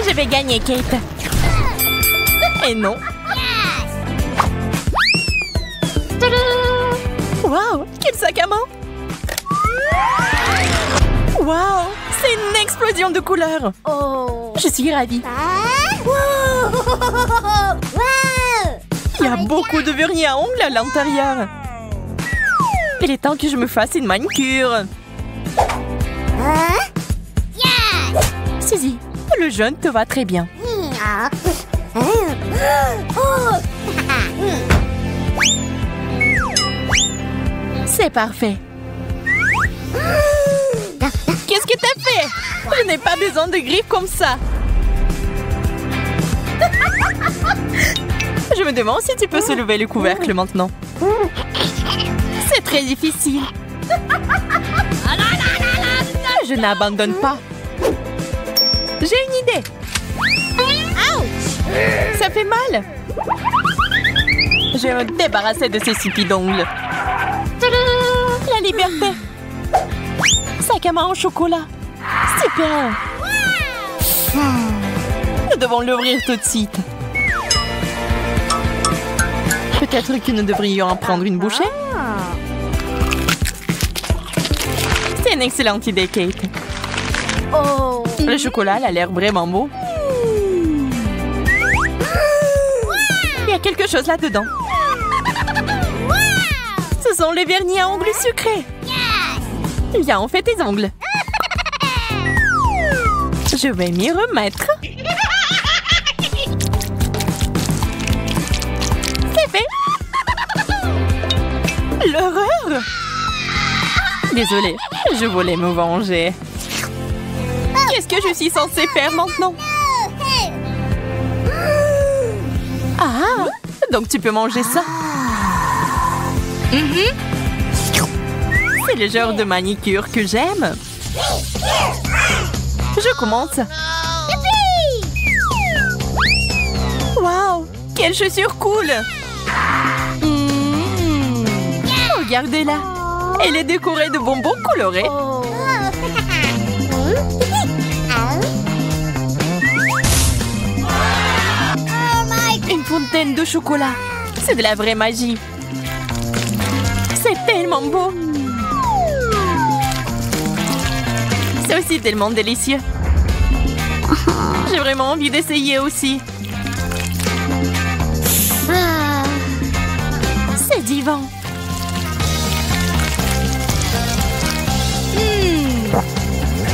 Je vais gagner, Kate. Et non. Wow, quel sac à main! Wow, c'est une explosion de couleurs! Oh. Je suis ravie. Il y a beaucoup de vernis à ongles à l'intérieur. Il est temps que je me fasse une manicure. Suzy, le jaune te va très bien. C'est parfait. Qu'est-ce que t'as fait? Je n'ai pas besoin de griffes comme ça. Je me demande si tu peux soulever le couvercle maintenant. C'est très difficile. Je n'abandonne pas. J'ai une idée. Ça fait mal. Je vais me débarrasser de ces sipis d'ongles. La liberté. Sac à main au chocolat. Super. Nous devons l'ouvrir tout de suite. Peut-être que nous devrions en prendre une bouchée. C'est une excellente idée, Kate. Oh. Le chocolat a l'air vraiment beau. Il y a quelque chose là-dedans. Ce sont les vernis à ongles sucrés. Viens, on fait tes ongles. Je vais m'y remettre. C'est fait. L'horreur. Désolée, je voulais me venger. Qu'est-ce que je suis censée faire maintenant? Ah, donc tu peux manger ça. C'est le genre de manicure que j'aime. Je commence. Waouh, quelle chaussure cool. Regardez-la. Elle est décorée de bonbons colorés. Une fontaine de chocolat. C'est de la vraie magie. C'est tellement beau. C'est aussi tellement délicieux. J'ai vraiment envie d'essayer aussi. C'est divin.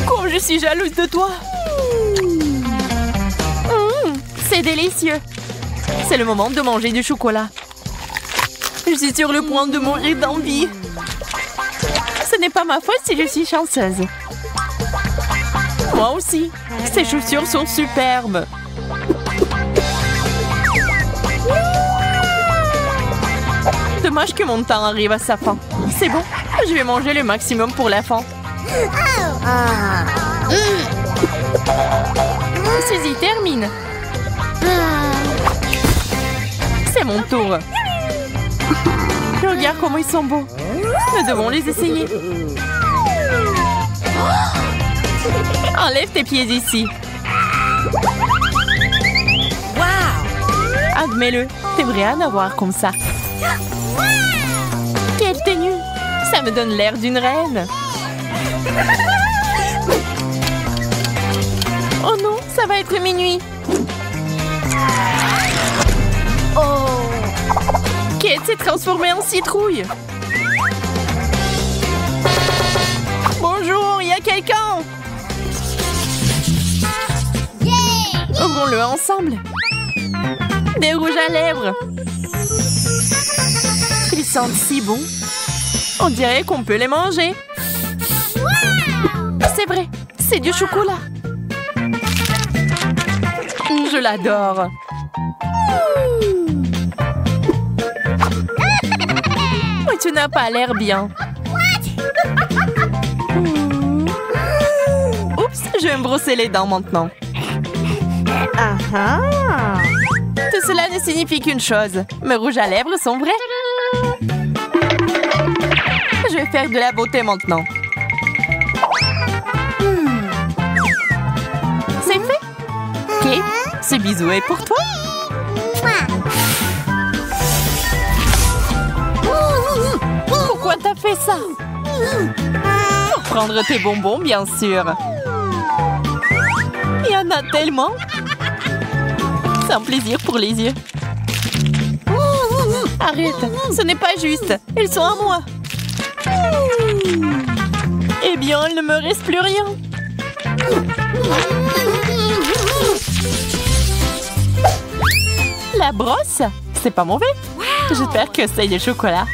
Comme je suis jalouse de toi. C'est délicieux. C'est le moment de manger du chocolat. Je suis sur le point de mourir d'envie. Ce n'est pas ma faute si je suis chanceuse. Moi aussi. Ces chaussures sont superbes. Dommage que mon temps arrive à sa fin. C'est bon, je vais manger le maximum pour la fin. Suzy, termine. C'est mon tour. Regarde comment ils sont beaux. Nous devons les essayer. Enlève tes pieds ici. Wow! Admets-le, t'aimerais en avoir comme ça. Quelle tenue! Ça me donne l'air d'une reine. Oh non, ça va être minuit. Oh! Kate s'est transformée en citrouille. Bonjour, il y a quelqu'un? Ouvrons-le ensemble. Des rouges à lèvres. Ils sentent si bon. On dirait qu'on peut les manger. C'est vrai, c'est du chocolat. Je l'adore. Mais tu n'as pas l'air bien. Oups, je vais me brosser les dents maintenant. Tout cela ne signifie qu'une chose. Mes rouges à lèvres sont vrais. Je vais faire de la beauté maintenant. C'est fait. Ce bisou est pour toi. Pourquoi t'as fait ça? Pour prendre tes bonbons, bien sûr. Il y en a tellement. C'est un plaisir pour les yeux. Arrête, ce n'est pas juste. Ils sont à moi. Eh bien, il ne me reste plus rien. La brosse, c'est pas mauvais. J'espère que c'est du chocolat.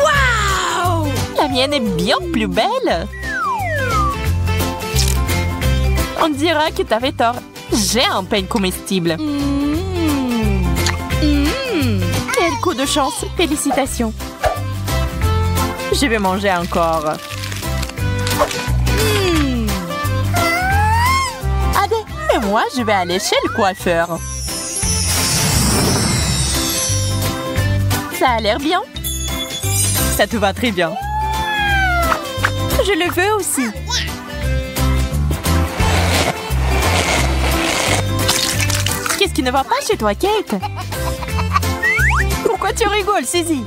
Wow! La mienne est bien plus belle. On dira que t'avais tort. J'ai un peigne comestible. Quel coup de chance. Félicitations. Je vais manger encore. Allez, et moi, je vais aller chez le coiffeur. Ça a l'air bien. Ça te va très bien. Je le veux aussi. Qu'est-ce qui ne va pas chez toi, Kate? Pourquoi tu rigoles, Suzy?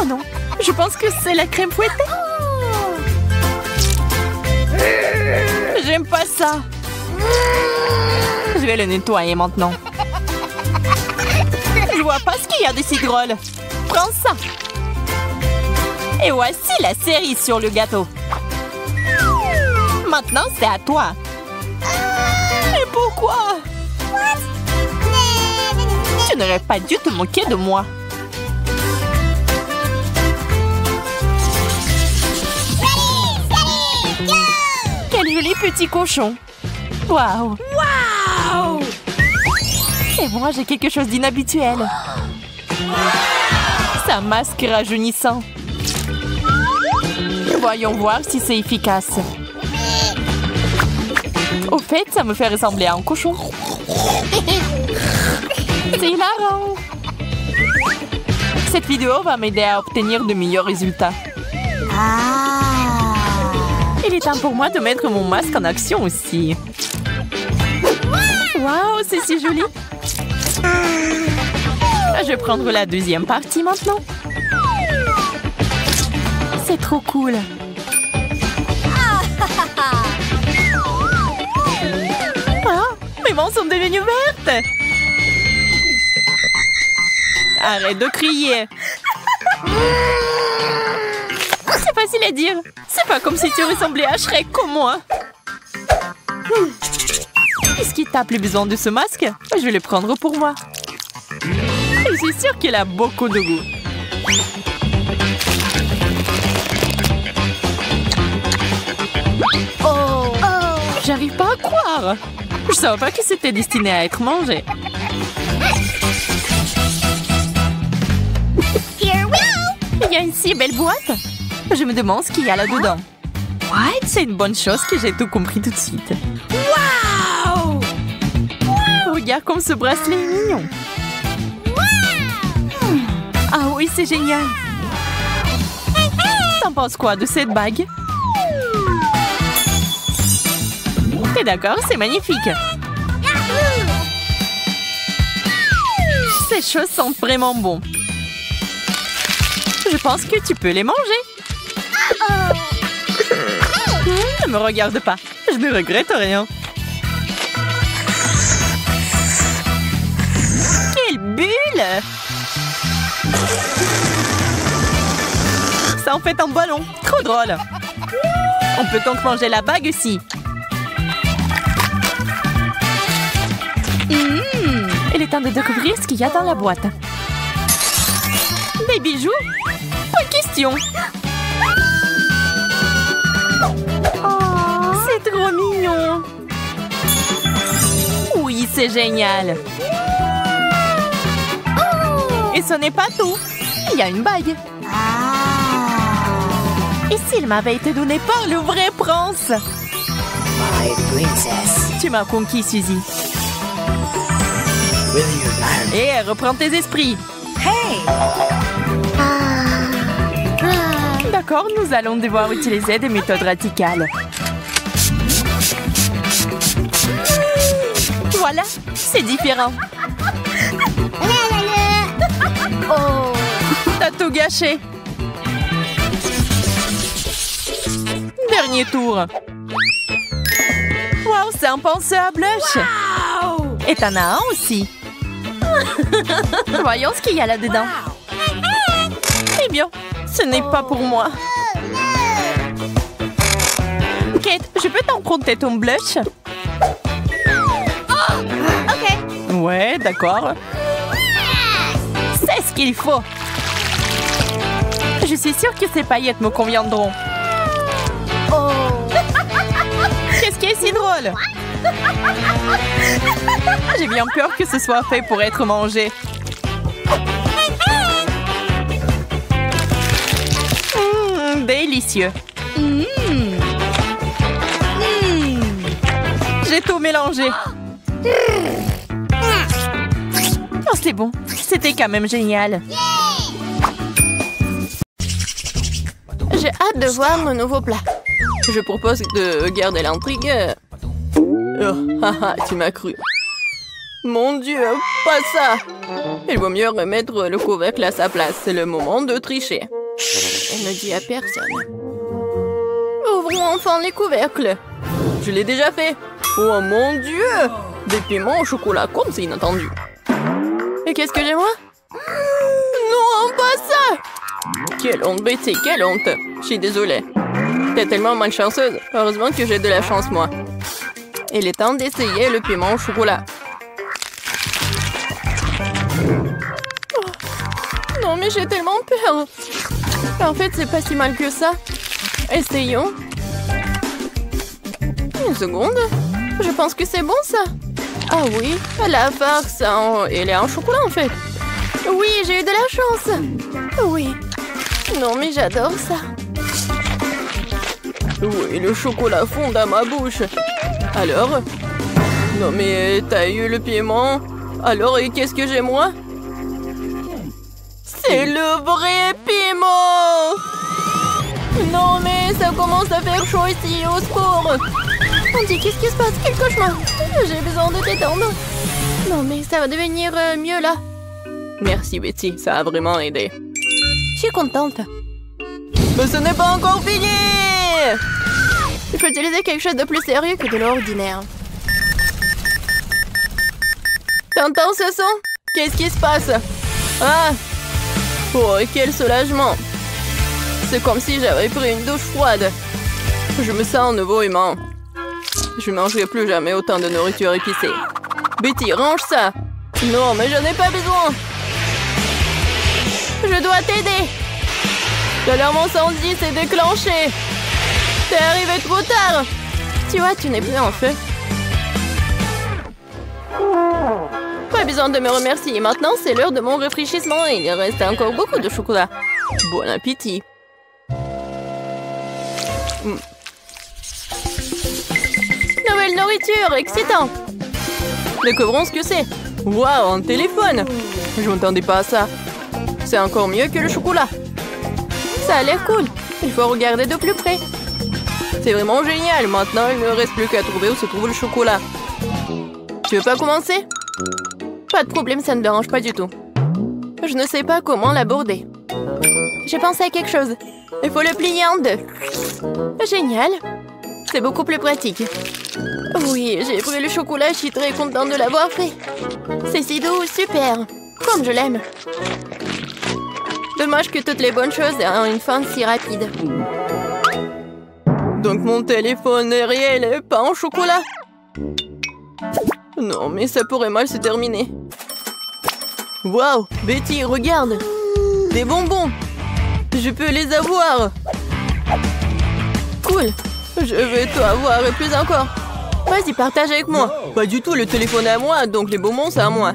Oh non, je pense que c'est la crème fouettée. J'aime pas ça. Je vais le nettoyer maintenant. Je vois pas ce qu'il y a de si drôle. Prends ça. Et voici la cerise sur le gâteau. Maintenant, c'est à toi. Mais pourquoi? Tu n'aurais pas dû te moquer de moi. Quel joli petit cochon. Waouh. Waouh. Et moi, j'ai quelque chose d'inhabituel. C'est un masque rajeunissant. Voyons voir si c'est efficace. Au fait, ça me fait ressembler à un cochon. C'est hilarant. Cette vidéo va m'aider à obtenir de meilleurs résultats. Il est temps pour moi de mettre mon masque en action aussi. Waouh, c'est si joli. Je vais prendre la deuxième partie maintenant. C'est trop cool. Ah, mes mains sont devenues vertes. Arrête de crier. C'est facile à dire. C'est pas comme si tu ressemblais à Shrek comme moi. Est-ce qu'il t'a plus besoin de ce masque? Je vais le prendre pour moi. Je suis sûre qu'il a beaucoup de goût. Oh! J'arrive pas à croire. Je savais pas que c'était destiné à être mangé. Il y a une si belle boîte. Je me demande ce qu'il y a là-dedans. What? C'est une bonne chose que j'ai tout compris tout de suite. Wow! Regarde comme ce bracelet est mignon. Ah oui, c'est génial. T'en penses quoi de cette bague? T'es d'accord? C'est magnifique. Ces choses sentent vraiment bon. Je pense que tu peux les manger. Ne me regarde pas. Je ne regrette rien. Quelle bulle! Ça en fait un ballon. Trop drôle. On peut donc manger la bague aussi. Il est temps de découvrir ce qu'il y a dans la boîte. Des bijoux? Pas question. C'est trop mignon. Oui, c'est génial. Et ce n'est pas tout. Il y a une bague. Et s'il m'avait été donné par le vrai prince? My princess. Tu m'as conquis, Suzy. Will you marry me? Et reprends tes esprits. Hey! D'accord, nous allons devoir utiliser des méthodes radicales. Voilà, c'est différent. Oh. T'as tout gâché. Dernier tour. Wow, c'est un penseur à blush. Wow. Et t'en as un aussi. Voyons ce qu'il y a là-dedans. Eh bien, ce n'est pas pour moi. Kate, je peux t'emprunter ton blush? Ok. Ouais, d'accord. C'est ce qu'il faut. Je suis sûre que ces paillettes me conviendront. Oh. Qu'est-ce qui est si drôle? J'ai bien peur que ce soit fait pour être mangé. Délicieux. J'ai tout mélangé. Oh, c'est bon. C'était quand même génial. J'ai hâte de voir mon nouveau plat. Je propose de garder l'intrigue. Oh, haha, tu m'as cru. Mon Dieu, pas ça! Il vaut mieux remettre le couvercle à sa place. C'est le moment de tricher. Elle ne dit à personne. Ouvrons enfin les couvercles. Je l'ai déjà fait. Oh mon Dieu! Des piments au chocolat, comme c'est inattendu. Et qu'est-ce que j'ai moi? Non, pas ça! Quelle honte, Betty, quelle honte! Je suis désolée. T'es tellement malchanceuse. Heureusement que j'ai de la chance, moi. Il est temps d'essayer le piment au chocolat. Oh. Non, mais j'ai tellement peur. En fait, c'est pas si mal que ça. Essayons. Une seconde. Je pense que c'est bon, ça. Ah oui, la farce, elle est en chocolat, en fait. Oui, j'ai eu de la chance. Oui. Non, mais j'adore ça. Oui, le chocolat fond dans ma bouche. Alors? Non, mais t'as eu le piment. Alors, et qu'est-ce que j'ai, moi? C'est le vrai piment! Non, mais ça commence à faire chaud ici, au secours! On dit, qu'est-ce qui se passe? Quel cauchemar! J'ai besoin de détendre. Non, mais ça va devenir mieux, là. Merci, Betty, ça a vraiment aidé. Je suis contente. Mais ce n'est pas encore fini! Il faut utiliser quelque chose de plus sérieux que de l'ordinaire. T'entends ce son? Qu'est-ce qui se passe? Ah! Oh, quel soulagement! C'est comme si j'avais pris une douche froide. Je me sens nouveau humain. Je ne mangerai plus jamais autant de nourriture épicée. Betty, range ça! Non, mais je n'ai pas besoin! Je dois t'aider! L'alarme incendie s'est déclenchée! T'es arrivé trop tard! Tu vois, tu n'es plus en feu. Pas besoin de me remercier. Maintenant, c'est l'heure de mon rafraîchissement et il reste encore beaucoup de chocolat. Bon appétit! Nouvelle nourriture, excitant! Découvrons ce que c'est. Waouh, un téléphone! Je m'attendais pas à ça. C'est encore mieux que le chocolat. Ça a l'air cool. Il faut regarder de plus près. C'est vraiment génial. Maintenant, il ne reste plus qu'à trouver où se trouve le chocolat. Tu veux pas commencer? Pas de problème, ça ne me dérange pas du tout. Je ne sais pas comment l'aborder. J'ai pensé à quelque chose. Il faut le plier en deux. Génial. C'est beaucoup plus pratique. Oui, j'ai pris le chocolat, je suis très contente de l'avoir fait. C'est si doux, super. Comme je l'aime. Dommage que toutes les bonnes choses aient une fin si rapide. Donc mon téléphone est réel et pas en chocolat? Non, mais ça pourrait mal se terminer. Waouh, Betty, regarde. Des bonbons. Je peux les avoir. Cool. Je vais tout avoir et plus encore. Vas-y, partage avec moi. Pas du tout, le téléphone est à moi, donc les bonbons, c'est à moi.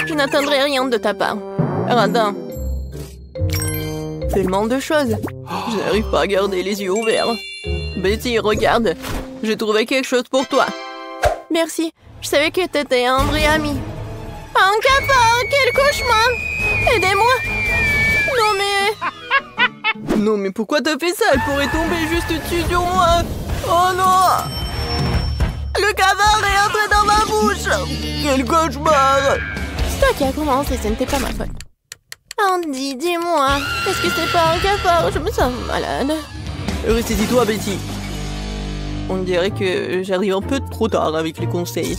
Je n'attendrai rien de ta part. Radin. Tellement de choses. Je n'arrive pas à garder les yeux ouverts. Betty, regarde. J'ai trouvé quelque chose pour toi. Merci. Je savais que t'étais un vrai ami. Un cafard, quel cauchemar! Aidez-moi! Non mais... Non mais pourquoi t'as fait ça? Elle pourrait tomber juste dessus sur moi! Oh non! Le cafard est entré dans ma bouche! Quel cauchemar! C'est toi qui as commencé, ce n'était pas ma faute. Andy, dis-moi, est-ce que c'est pas un cafard? Je me sens malade. Ressaisis-toi, Betty. On dirait que j'arrive un peu trop tard avec les conseils.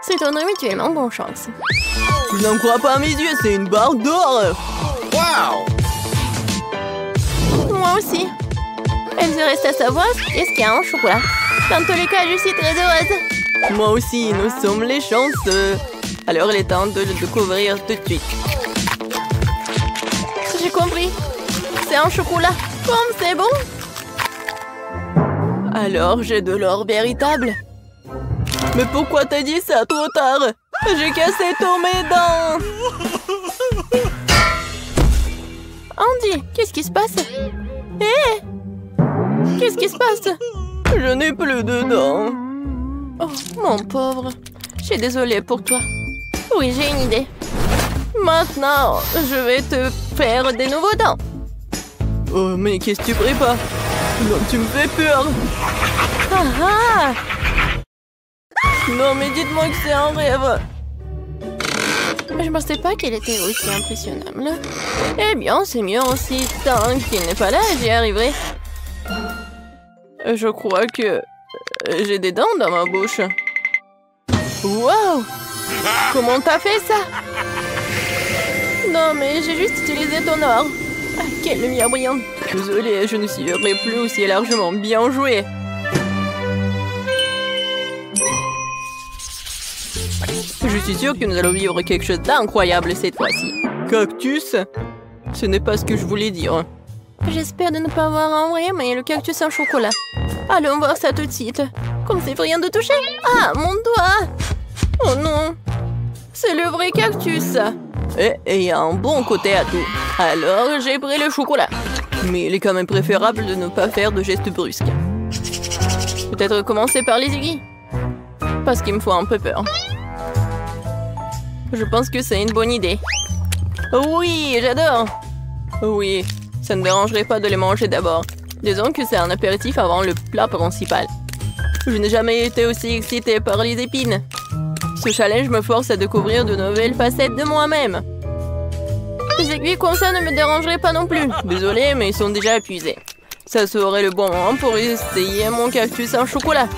C'est un habituellement bonne chance. Je n'en crois pas à mes yeux, c'est une barre d'or! Wow! Moi aussi. Elle se reste à savoir est-ce qu'il y a un chocolat. Dans tous les cas, je suis très heureuse. Moi aussi, nous sommes les chanceux. Alors, il est temps de le découvrir tout de suite. J'ai compris. C'est un chocolat. Comme c'est bon. Alors, j'ai de l'or véritable. Mais pourquoi t'as dit ça trop tard? J'ai cassé tous mes dents. Andy, qu'est-ce qui se passe? Hé! Qu'est-ce qui se passe? Je n'ai plus de dents. Oh, mon pauvre. Je suis désolée pour toi. Oui, j'ai une idée. Maintenant, je vais te faire des nouveaux dents. Oh, mais qu'est-ce que tu prépares? Non, tu me fais peur. Ah ah! Non, mais dites-moi que c'est un rêve. Je ne pensais pas qu'elle était aussi impressionnable. Eh bien, c'est mieux aussi. Tant qu'il n'est pas là, j'y arriverai. Je crois que j'ai des dents dans ma bouche. Wow! Comment t'as fait ça? Non, mais j'ai juste utilisé ton or. Ah, quelle lumière brillante. Désolée, je ne suivrai plus aussi largement. Bien joué. Je suis sûre que nous allons vivre quelque chose d'incroyable cette fois-ci. Cactus? Ce n'est pas ce que je voulais dire. J'espère de ne pas avoir en vrai, mais le cactus en chocolat. Allons voir ça tout de suite. Comme c'est rien de toucher. Ah, mon doigt! Oh non! C'est le vrai cactus. Et il y a un bon côté à tout. Alors, j'ai pris le chocolat. Mais il est quand même préférable de ne pas faire de gestes brusques. Peut-être commencer par les aiguilles. Parce qu'il me faut un peu peur. Je pense que c'est une bonne idée. Oui, j'adore. Oui, ça ne dérangerait pas de les manger d'abord. Disons que c'est un apéritif avant le plat principal. Je n'ai jamais été aussi excitée par les épines. Ce challenge me force à découvrir de nouvelles facettes de moi-même. Les aiguilles comme ça ne me dérangeraient pas non plus. Désolée, mais ils sont déjà épuisés. Ça serait le bon moment pour essayer mon cactus en chocolat.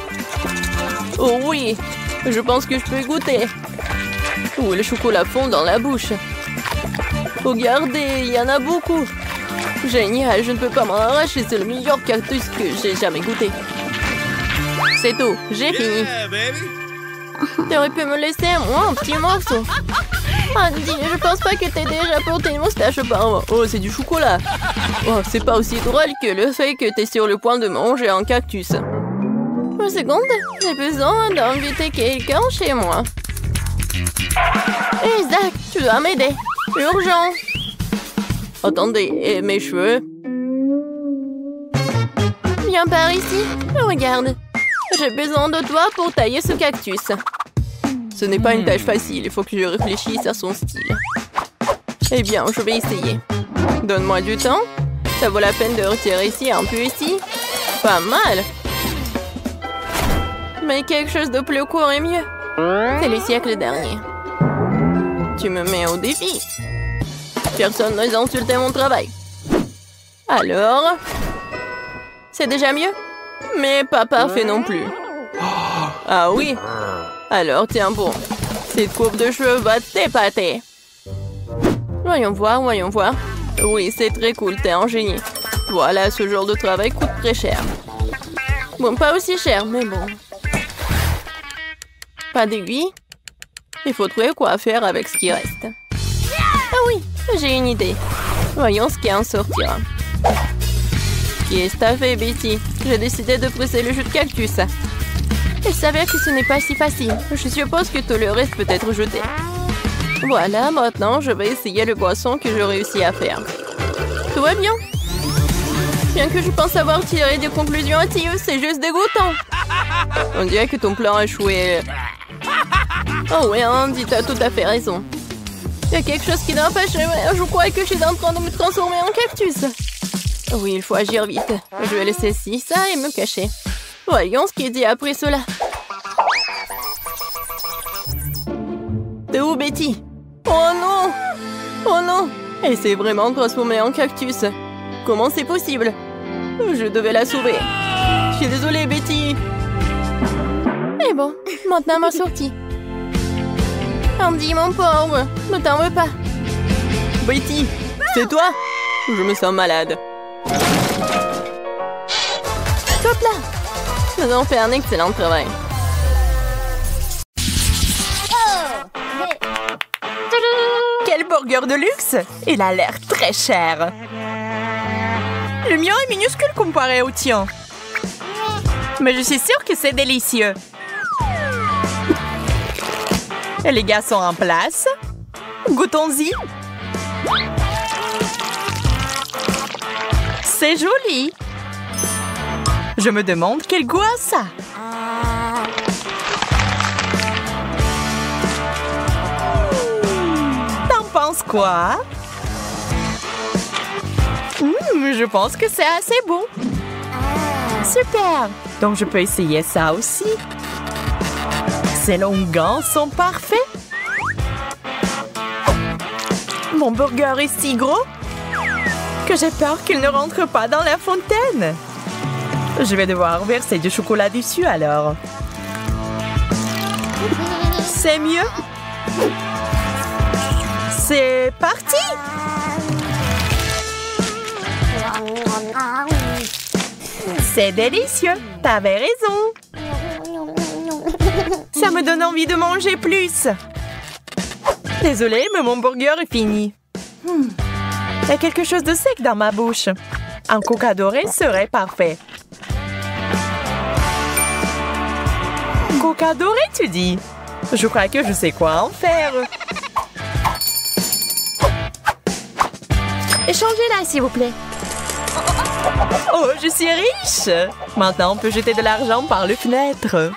Oh oui, je pense que je peux goûter. Oh, le chocolat fond dans la bouche. Regardez, il y en a beaucoup. Génial, je ne peux pas m'en arracher. C'est le meilleur cactus que j'ai jamais goûté. C'est tout, j'ai fini. Tu aurais pu me laisser moi un petit morceau. Andy, je pense pas que t'aies déjà porté une moustache auparavant. Oh, c'est du chocolat. Oh, c'est pas aussi drôle que le fait que t'es sur le point de manger un cactus. Une seconde, j'ai besoin d'inviter quelqu'un chez moi. Hé, Zach, tu dois m'aider. Urgent. Attendez, et mes cheveux? Viens par ici. Regarde. J'ai besoin de toi pour tailler ce cactus. Ce n'est pas une tâche facile. Il faut que je réfléchisse à son style. Eh bien, je vais essayer. Donne-moi du temps. Ça vaut la peine de retirer ici, un peu ici. Pas mal. Mais quelque chose de plus court est mieux. C'est le siècle dernier. Tu me mets au défi. Personne n'ose insulter mon travail. Alors? C'est déjà mieux? Mais pas parfait non plus. Ah oui? Alors tiens bon. Cette coupe de cheveux va t'épater. Voyons voir, voyons voir. Oui, c'est très cool, t'es un génie. Voilà, ce genre de travail coûte très cher. Bon, pas aussi cher, mais bon. Pas d'aiguille? Il faut trouver quoi faire avec ce qui reste. Ah oui, j'ai une idée. Voyons ce qui en sortira. Qu'est-ce que t'as fait, Betty? J'ai décidé de presser le jus de cactus. Il s'avère que ce n'est pas si facile. Je suppose que tout le reste peut être jeté. Voilà, maintenant, je vais essayer le boisson que je réussis à faire. Tout va bien. Bien que je pense avoir tiré des conclusions hâtives, c'est juste dégoûtant. On dirait que ton plan a échoué. Oh oui, Andy, t'as tout à fait raison. Il y a quelque chose qui n'empêche, je crois que je suis en train de me transformer en cactus. Oui, il faut agir vite. Je vais laisser ci, ça et me cacher. Voyons ce qui est dit après cela. T'es où, Betty? Oh non! Oh non! Elle s'est vraiment transformée en cactus. Comment c'est possible? Je devais la sauver. Je suis désolée, Betty. Et bon, maintenant ma sortie. Andy, mon pauvre, ne t'en veux pas. Betty, c'est toi? Je me sens malade. Hop là! Nous avons fait un excellent travail. Quel burger de luxe! Il a l'air très cher. Le mien est minuscule comparé au tien. Mais je suis sûre que c'est délicieux. Et les gars sont en place. Goûtons-y. C'est joli. Je me demande quel goût a ça. T'en penses quoi? Je pense que c'est assez bon. Super. Donc je peux essayer ça aussi. Ces longs gants sont parfaits. Mon burger est si gros que j'ai peur qu'il ne rentre pas dans la fontaine. Je vais devoir verser du chocolat dessus alors. C'est mieux. C'est parti! C'est délicieux. T'avais raison. Ça me donne envie de manger plus. Désolée, mais mon burger est fini. Il y a quelque chose de sec dans ma bouche. Un coca doré serait parfait. Coca doré, tu dis? Je crois que je sais quoi en faire. Échangez-la, s'il vous plaît. Oh, je suis riche! Maintenant, on peut jeter de l'argent par les fenêtres.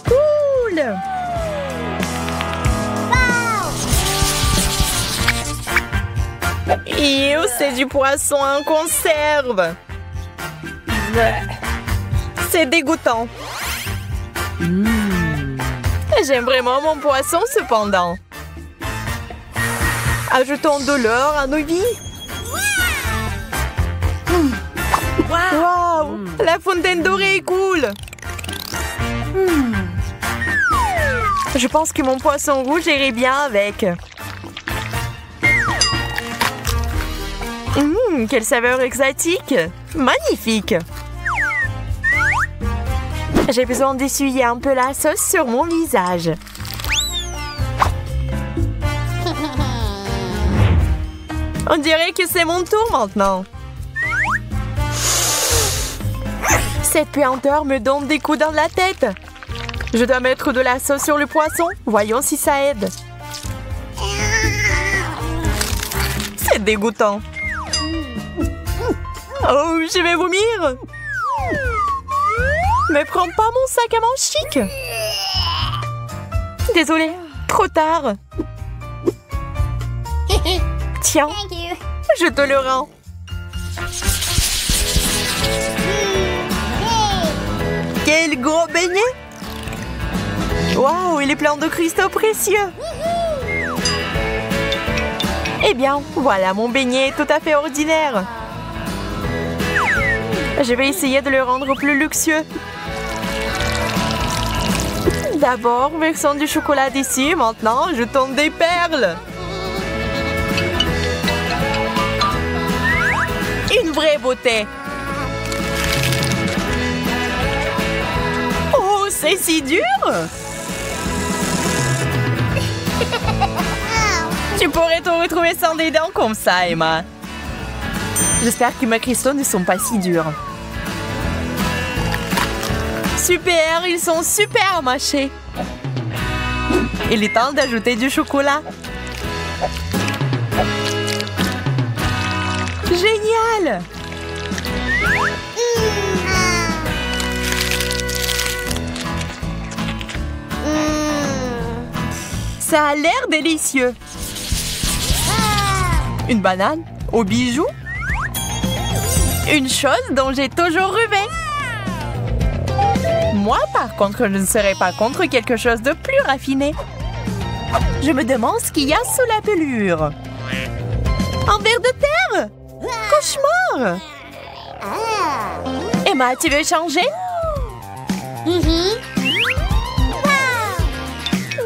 Cool! Ew, c'est du poisson en conserve. C'est dégoûtant. J'aime vraiment mon poisson cependant. Ajoutons de l'or à nos vies. Wow! La fontaine dorée est cool. Je pense que mon poisson rouge irait bien avec. Quelle saveur exotique! Magnifique! J'ai besoin d'essuyer un peu la sauce sur mon visage. On dirait que c'est mon tour maintenant. Cette puanteur me donne des coups dans la tête. Je dois mettre de la sauce sur le poisson. Voyons si ça aide. C'est dégoûtant. Oh, je vais vomir. Mais prends pas mon sac à main chic. Désolée, trop tard. Tiens, je te le rends. Quel gros beignet! Waouh, il est plein de cristaux précieux. Eh bien, voilà, mon beignet est tout à fait ordinaire. Je vais essayer de le rendre plus luxueux. D'abord, versons du chocolat dessus. Maintenant, jetons des perles. Une vraie beauté. Oh, c'est si dur. Tu pourrais te retrouver sans des dents comme ça, Emma. J'espère que mes cristaux ne sont pas si durs. Super, ils sont super mâchés. Il est temps d'ajouter du chocolat. Génial! Ça a l'air délicieux. Une banane? aux bijoux. Une chose dont j'ai toujours rêvé. Moi, par contre, je ne serais pas contre quelque chose de plus raffiné. Je me demande ce qu'il y a sous la pelure. Un ver de terre! Cauchemar! Emma, tu veux changer?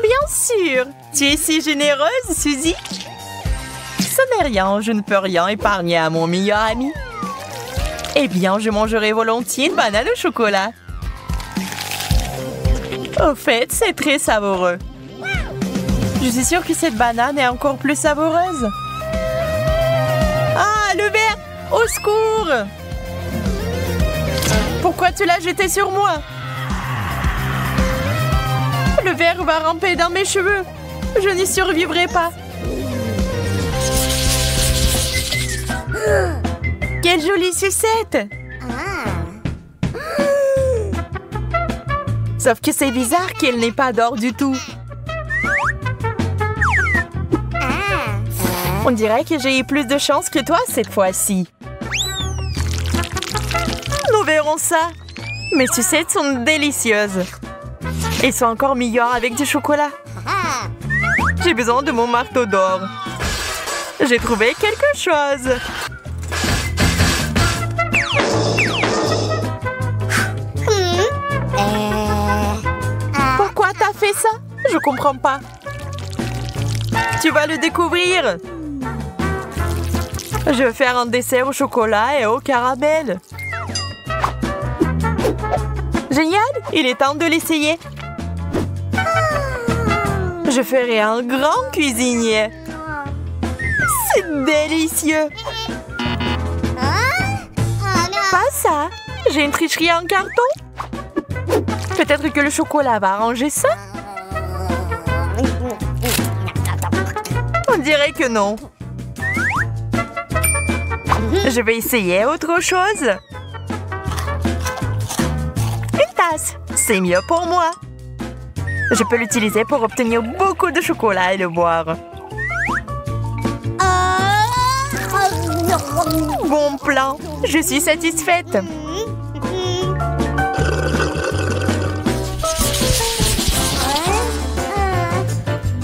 Bien sûr! Tu es si généreuse, Suzy! Ce n'est rien, je ne peux rien épargner à mon meilleur ami. Eh bien, je mangerai volontiers une banane au chocolat. Au fait, c'est très savoureux. Je suis sûre que cette banane est encore plus savoureuse. Ah, le verre! Au secours! Pourquoi tu l'as jeté sur moi? Le verre va ramper dans mes cheveux. Je n'y survivrai pas. Quelle jolie sucette! Sauf que c'est bizarre qu'elle n'ait pas d'or du tout. On dirait que j'ai eu plus de chance que toi cette fois-ci. Nous verrons ça. Mes sucettes sont délicieuses. Elles sont encore meilleures avec du chocolat. J'ai besoin de mon marteau d'or. J'ai trouvé quelque chose. Pourquoi t'as fait ça? Je comprends pas. Tu vas le découvrir. Je vais faire un dessert au chocolat et au caramel. Génial! Il est temps de l'essayer. Je ferai un grand cuisinier. C'est délicieux. Pas ça. J'ai une tricherie en carton. Peut-être que le chocolat va arranger ça. On dirait que non. Je vais essayer autre chose. Une tasse, c'est mieux pour moi. Je peux l'utiliser pour obtenir beaucoup de chocolat et le boire. Bon plan, je suis satisfaite.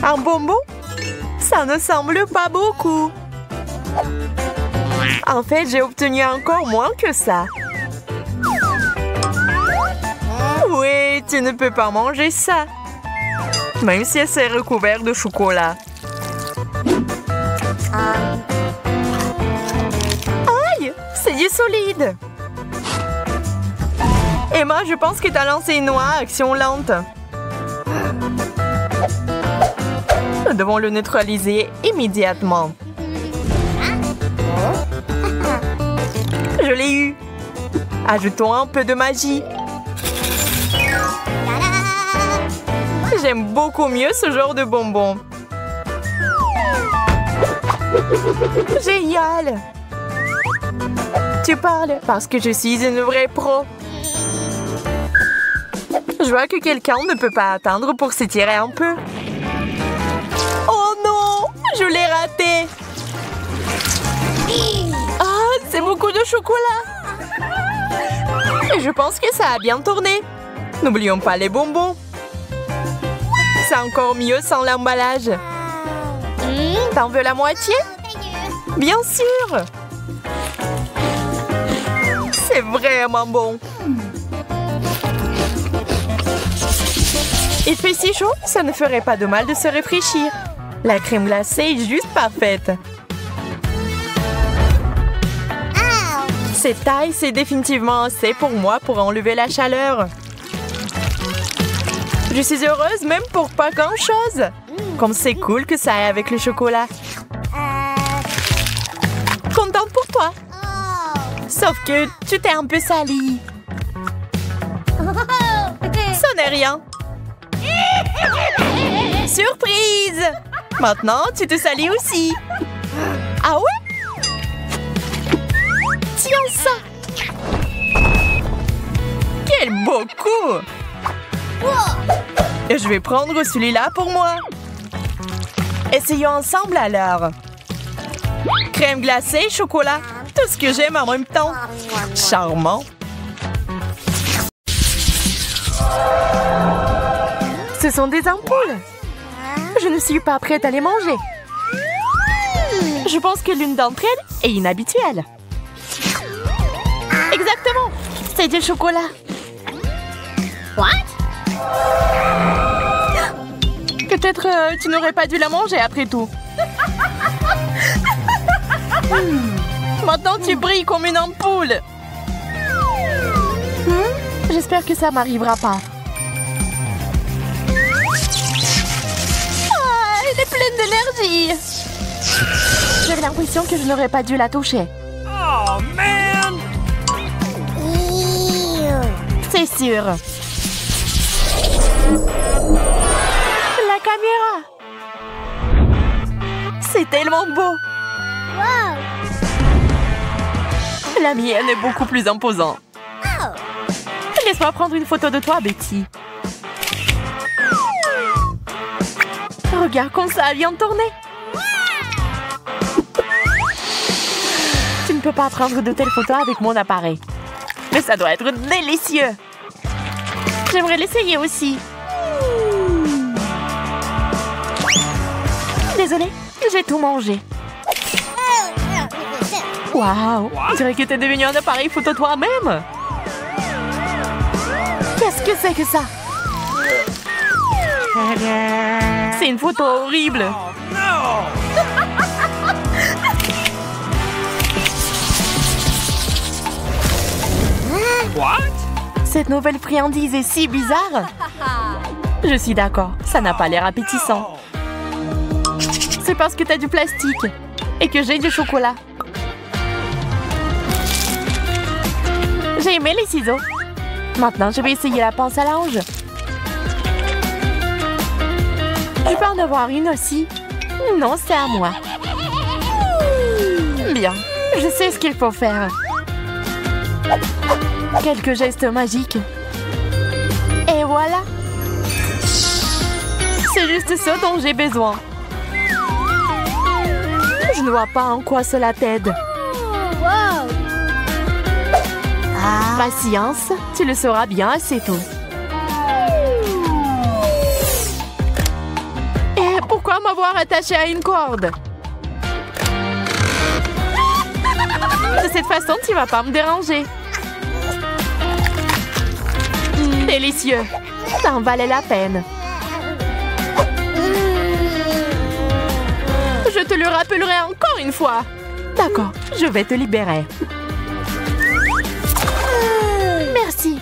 Un bonbon? Ça ne semble pas beaucoup. En fait, j'ai obtenu encore moins que ça. Oui, tu ne peux pas manger ça. Même si c'est recouvert de chocolat. Aïe! C'est du solide. Emma, je pense que t'as lancé une noix à action lente. Nous devons le neutraliser immédiatement. Je l'ai eu. Ajoutons un peu de magie. J'aime beaucoup mieux ce genre de bonbons. Génial! Tu parles parce que je suis une vraie pro. Je vois que quelqu'un ne peut pas attendre pour s'étirer un peu. Oh non! Je l'ai raté! Ah, c'est beaucoup de chocolat! Et je pense que ça a bien tourné. N'oublions pas les bonbons. C'est encore mieux sans l'emballage. T'en veux la moitié? Bien sûr! C'est vraiment bon. Il fait si chaud, ça ne ferait pas de mal de se rafraîchir. La crème glacée est juste parfaite. Cette taille, c'est définitivement assez pour moi pour enlever la chaleur. Je suis heureuse même pour pas grand-chose. Comme c'est cool que ça aille avec le chocolat. Contente pour toi. Sauf que tu t'es un peu salie. Ça n'est rien. Surprise! Maintenant, tu te salis aussi. Ah ouais? Tiens ça! Quel beau coup! Et je vais prendre celui-là pour moi. Essayons ensemble alors. Crème glacée, chocolat. Tout ce que j'aime en même temps. Charmant. Ce sont des ampoules. Je ne suis pas prête à les manger. Je pense que l'une d'entre elles est inhabituelle. Exactement. C'est du chocolat. What? Peut-être tu n'aurais pas dû la manger après tout. Maintenant tu brilles comme une ampoule. J'espère que ça m'arrivera pas. Ah, elle est pleine d'énergie. J'avais l'impression que je n'aurais pas dû la toucher. Oh, man! C'est sûr. La caméra. C'est tellement beau. Wow. La mienne est beaucoup plus imposante. Laisse-moi prendre une photo de toi, Betty. Regarde comme ça vient de tourner. Tu ne peux pas prendre de telles photos avec mon appareil. Mais ça doit être délicieux. J'aimerais l'essayer aussi. Désolée, j'ai tout mangé. Waouh, on dirait que t'es devenu un appareil photo toi-même. Qu'est-ce que c'est que ça? C'est une photo horrible. Oh, no! What? Cette nouvelle friandise est si bizarre. Je suis d'accord, ça n'a pas l'air appétissant. C'est parce que t'as du plastique et que j'ai du chocolat. J'ai aimé les ciseaux. Maintenant, je vais essayer la pince à linge. Je peux en avoir une aussi? Non, c'est à moi. Bien, je sais ce qu'il faut faire. Quelques gestes magiques. Et voilà. C'est juste ce dont j'ai besoin. Je ne vois pas en quoi cela t'aide. Wow. Patience, tu le sauras bien assez tôt. Et pourquoi m'avoir attaché à une corde? De cette façon, tu vas pas me déranger. Délicieux. Ça en valait la peine. Je te le rappellerai encore une fois. D'accord, je vais te libérer. Merci.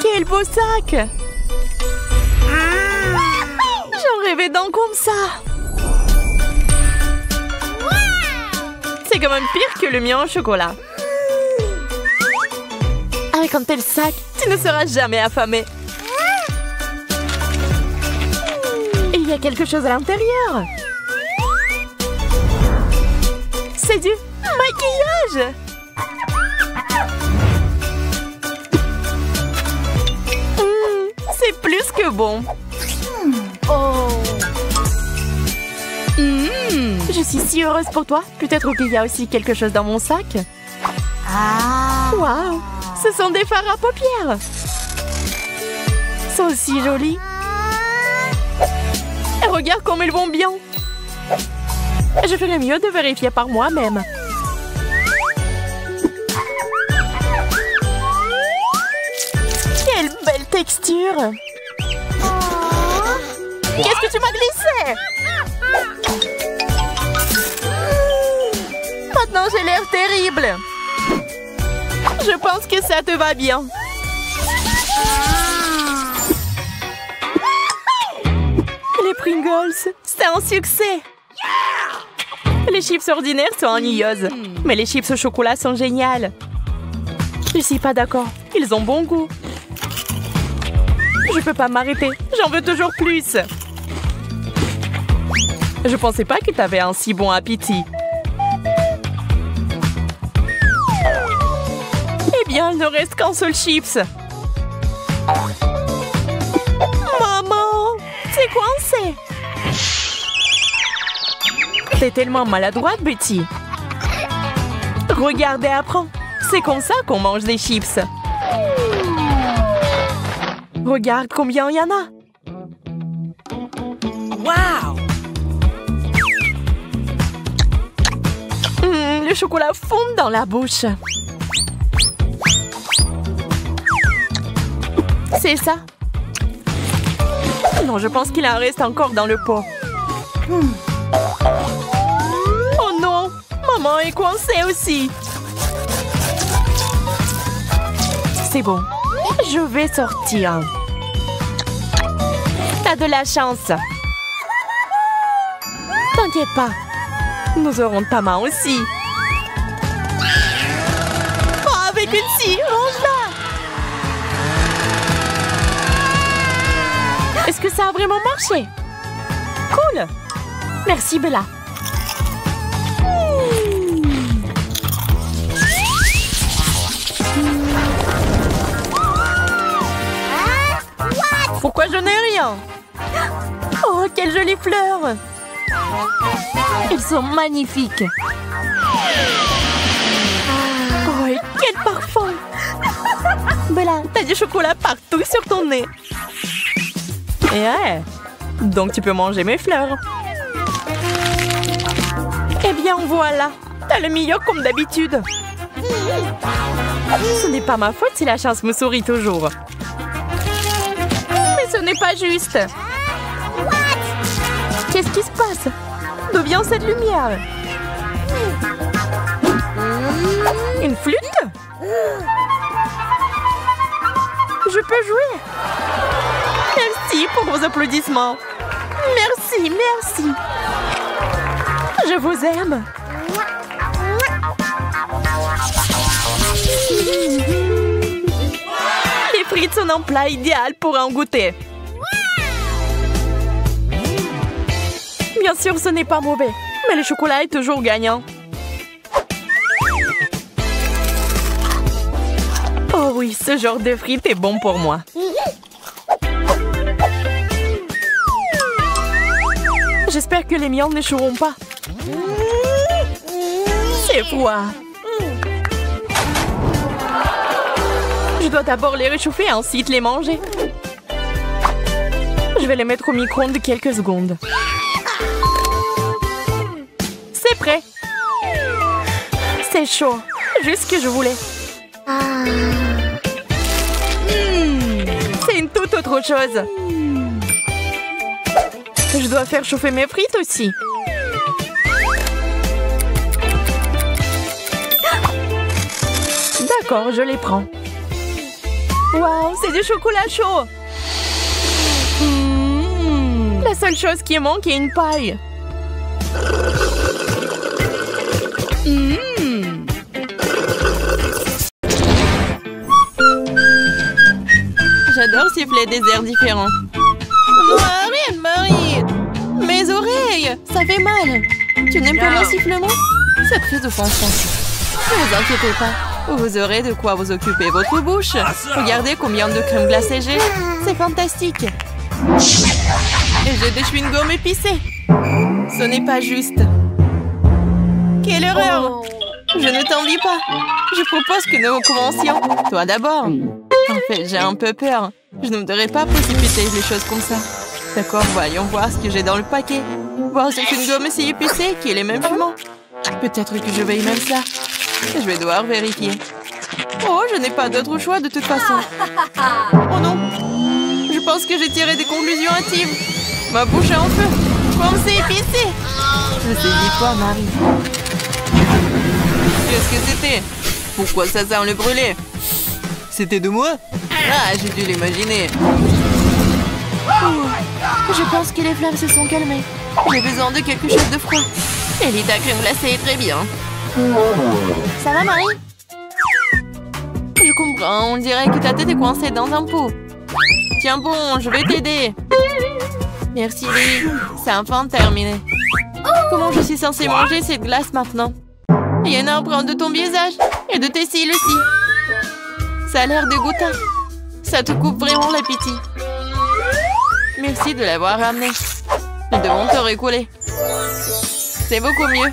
Quel beau sac! J'en rêvais d'un comme ça. C'est quand même pire que le mien au chocolat. Avec un tel sac, tu ne seras jamais affamé. Il y a quelque chose à l'intérieur. C'est du maquillage. C'est plus que bon. Oh. Je suis si heureuse pour toi. Peut-être qu'il y a aussi quelque chose dans mon sac. Waouh, ce sont des fards à paupières. Ils sont aussi jolis. Et regarde comme ils vont bien. Je ferais mieux de vérifier par moi-même. Quelle belle texture. Qu'est-ce que tu m'as glissé? Maintenant, j'ai l'air terrible. Je pense que ça te va bien. Les Pringles, c'est un succès. Les chips ordinaires sont ennuyeuses, mais les chips au chocolat sont géniales. Je suis pas d'accord, ils ont bon goût. Je peux pas m'arrêter, j'en veux toujours plus. Je pensais pas que t'avais un si bon appétit. Eh bien, il ne reste qu'un seul chips. T'es coincée. T'es tellement maladroite, Betty. Regarde et apprends. C'est comme ça qu'on mange des chips. Regarde combien il y en a. Wow! Le chocolat fond dans la bouche. C'est ça. Non, je pense qu'il en reste encore dans le pot. Oh non! Maman est coincée aussi. C'est bon. Je vais sortir. T'as de la chance. T'inquiète pas. Nous aurons ta main aussi. Oh, avec une scie, range-la. Est-ce que ça a vraiment marché? Cool. Merci, Bella. Pourquoi je n'ai rien? Oh, quelles jolies fleurs! Elles sont magnifiques! Oh, et quel parfum! Bella, t'as du chocolat partout sur ton nez! Et ouais! Donc tu peux manger mes fleurs! Eh bien voilà! T'as le meilleur comme d'habitude! Ce n'est pas ma faute si la chance me sourit toujours! Ce n'est pas juste. Qu'est-ce qui se passe? D'où vient cette lumière? Une flûte? Je peux jouer. Merci pour vos applaudissements. Merci, merci. Je vous aime. Les frites sont un plat idéal pour en goûter. Bien sûr, ce n'est pas mauvais, mais le chocolat est toujours gagnant. Oh oui, ce genre de frites est bon pour moi. J'espère que les miennes n'échoueront pas. C'est froid. Je dois d'abord les réchauffer et ensuite les manger. Je vais les mettre au micro-ondes quelques secondes. C'est prêt. C'est chaud. Juste ce que je voulais. C'est une toute autre chose. Je dois faire chauffer mes frites aussi. D'accord, je les prends. Waouh, c'est du chocolat chaud. La seule chose qui manque est une paille. J'adore siffler des airs différents. Marie, mes oreilles, ça fait mal. Tu n'aimes pas mon sifflement? C'est très offensant. Ne vous inquiétez pas, vous aurez de quoi vous occuper votre bouche. Regardez combien de crème glacée j'ai. C'est fantastique. Et j'ai des chewing-gums épicés. Ce n'est pas juste. Quelle horreur! Je ne t'envie pas. Je propose que nous commencions. Toi d'abord. En fait, j'ai un peu peur. Je ne devrais pas précipiter les choses comme ça. D'accord, voyons voir ce que j'ai dans le paquet. Voir ce chewing-gum si épicé qu'il est même fumant. Peut-être que je vais même ça. Je vais devoir vérifier. Oh, je n'ai pas d'autre choix de toute façon. Oh non! Je pense que j'ai tiré des conclusions hâtives. Ma bouche est en feu. Comme c'est épicé! Je sais dis quoi, Marie? Qu'est-ce que c'était? Pourquoi ça sent le brûlé? C'était de moi? Ah, j'ai dû l'imaginer. Je pense que les flammes se sont calmées. J'ai besoin de quelque chose de froid. Et ta crème glacée est très bien. Ça va, Marie? Je comprends, on dirait que ta tête est coincée dans un pot. Tiens bon, je vais t'aider. Merci, Lee. C'est enfin terminé. Comment je suis censée manger cette glace maintenant? Il y en a un empreinte de ton visage et de tes cils aussi. Ça a l'air dégoûtant. Ça te coupe vraiment l'appétit. Merci de l'avoir ramené. Nous devons te récouler. C'est beaucoup mieux.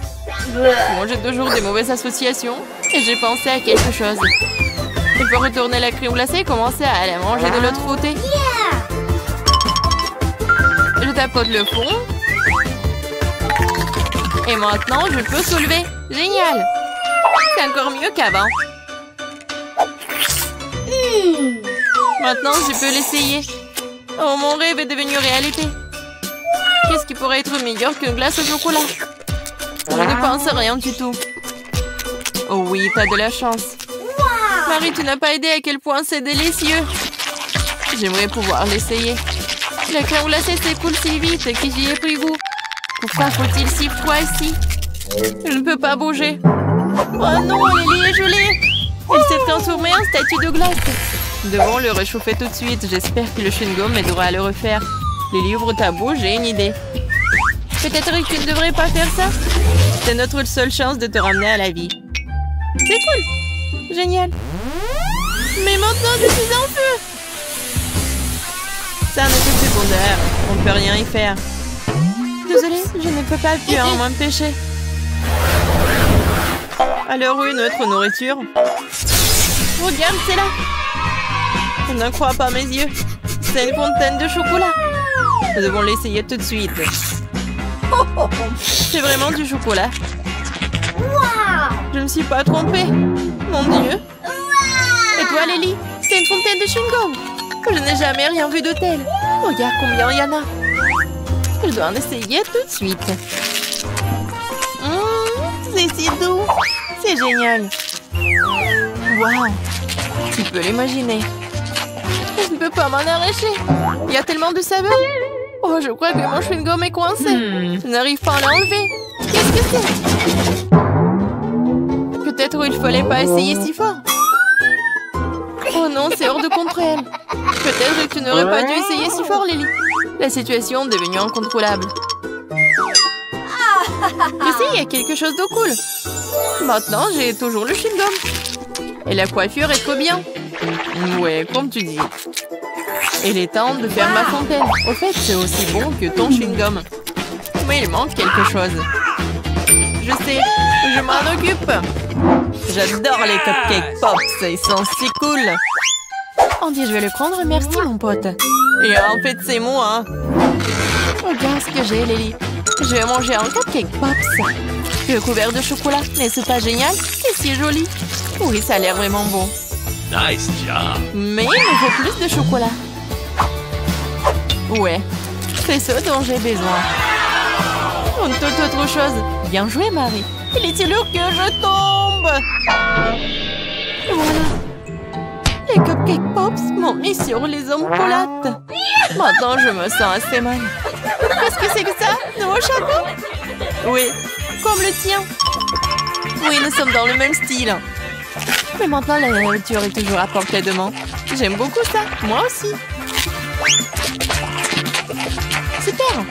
Bon, j'ai toujours des mauvaises associations et j'ai pensé à quelque chose. Il faut retourner la crème glacée et commencer à aller manger de l'autre côté. Je tapote le fond. Et maintenant, je peux soulever. Génial! C'est encore mieux qu'avant. Maintenant, je peux l'essayer. Oh, mon rêve est devenu réalité. Qu'est-ce qui pourrait être meilleur qu'une glace au chocolat? Je ne pense à rien du tout. Oh oui, t'as de la chance. Marie, tu n'as pas aidé à quel point c'est délicieux. J'aimerais pouvoir l'essayer. La crème glacée s'écoule si vite que j'y ai pris goût. Pourquoi faut-il si froid ici? Je ne peux pas bouger. Oh non, Lily est gelée. Elle s'est transformée en statue de glace. Nous devons le réchauffer tout de suite. J'espère que le chewing-gum m'aidera à le refaire. Lily, ouvre ta bouche, j'ai une idée. Peut-être que tu ne devrais pas faire ça. C'est notre seule chance de te ramener à la vie. C'est cool. Génial. Mais maintenant, je suis en feu. C'est un effet secondaire. On ne peut rien y faire. Désolée, je ne peux pas appuyer en m'empêcher. Alors où est notre nourriture? Regarde, c'est là. Je n'en crois pas mes yeux. C'est une fontaine de chocolat. Nous devons l'essayer tout de suite. C'est vraiment du chocolat. Je ne me suis pas trompée. Mon Dieu. Et toi, Lily? C'est une fontaine de chewing-gum. Je n'ai jamais rien vu de tel. Regarde combien il y en a. Je dois en essayer tout de suite. C'est si doux. C'est génial. Waouh. Tu peux l'imaginer. Je ne peux pas m'en arracher. Il y a tellement de saveurs. Oh, je crois que mon chewing-gum est coincé. Je n'arrive pas à l'enlever. Qu'est-ce que c'est? Peut-être il ne fallait pas essayer si fort. Oh non, c'est hors de contrôle. Peut-être que tu n'aurais pas dû essayer si fort, Lily. La situation est devenue incontrôlable. Tu sais, il y a quelque chose de cool. Maintenant, j'ai toujours le chewing-gum. Et la coiffure est trop bien. Ouais, comme tu dis. Il est temps de faire ma fontaine. Au fait, c'est aussi bon que ton chewing-gum. Mais il manque quelque chose. Je sais, je m'en occupe. J'adore les cupcakes pops, ils sont si cool. Andy, je vais le prendre, merci mon pote. Et en fait, c'est moi. Regarde ce que j'ai, Lily. Je vais manger un cupcake pops. Recouvert de chocolat, n'est-ce pas génial? C'est si joli. Oui, ça a l'air vraiment bon. Nice job. Mais il me faut plus de chocolat. Ouais, c'est ce dont j'ai besoin. Une toute autre chose. Bien joué, Marie. Il est lourd que je tombe. Voilà. Les cupcake pops m'ont mis sur les omoplates. Maintenant, je me sens assez mal. Qu'est-ce que c'est que ça? De mon chapeau? Oui, comme le tien. Oui, nous sommes dans le même style. Mais maintenant, la nourriture est toujours à portée de main. J'aime beaucoup ça. Moi aussi. Super.